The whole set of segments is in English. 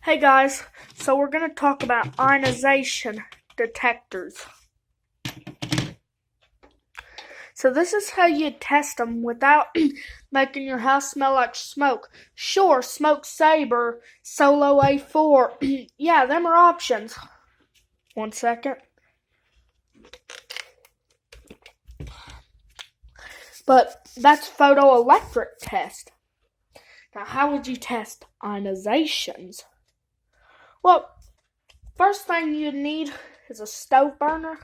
Hey guys, so we're going to talk about ionization detectors. So this is how you test them without making your house smell like smoke. Sure, Smoke Saber, Solo A4, yeah, them are options. 1 second. But that's photoelectric test. Now how would you test ionizations? Well, first thing you'd need is a stove burner.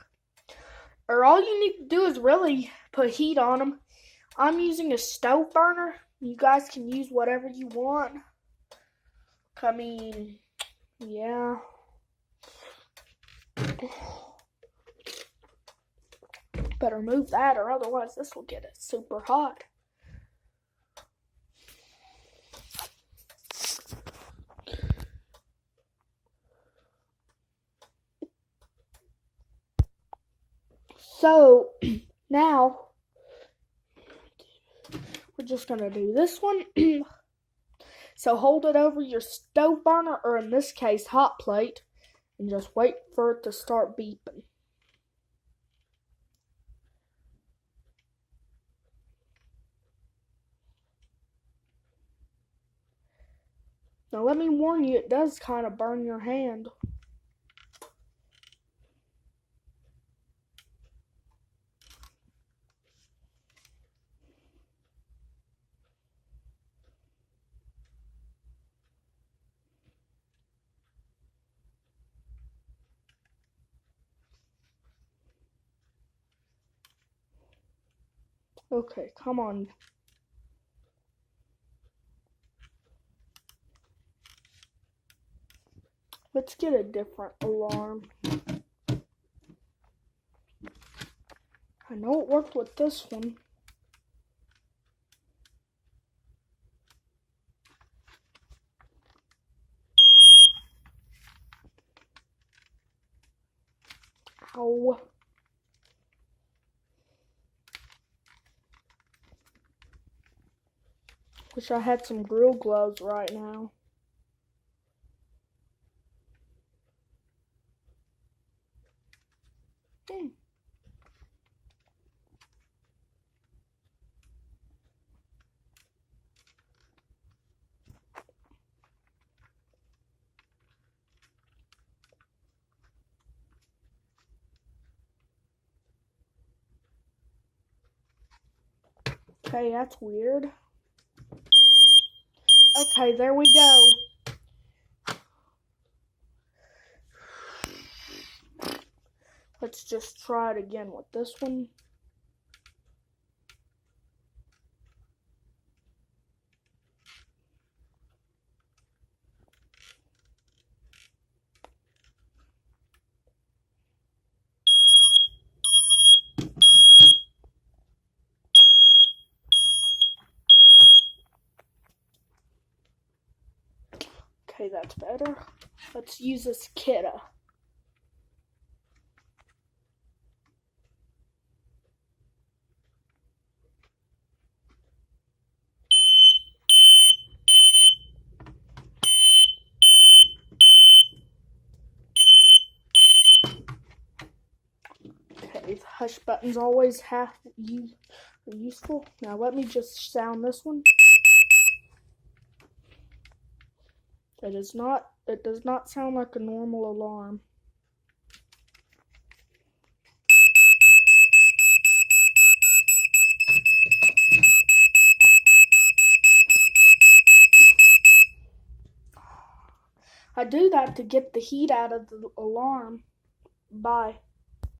Or all you need to do is really put heat on them. I'm using a stove burner. You guys can use whatever you want. I mean, yeah. Better move that or otherwise this will get it super hot. So, now, we're just going to do this one. So hold it over your stove burner, or in this case, hot plate, and just wait for it to start beeping. Now let me warn you, it does kind of burn your hand. Okay, come on. Let's get a different alarm. I know it worked with this one. Ow. Wish I had some grill gloves right now. Okay, that's weird. Okay, there we go. Let's just try it again with this one. Okay, that's better. Let's use this kidda. Okay, the hush buttons always are useful. Now let me just sound this one. It does not sound like a normal alarm. I do that to get the heat out of the alarm. Bye.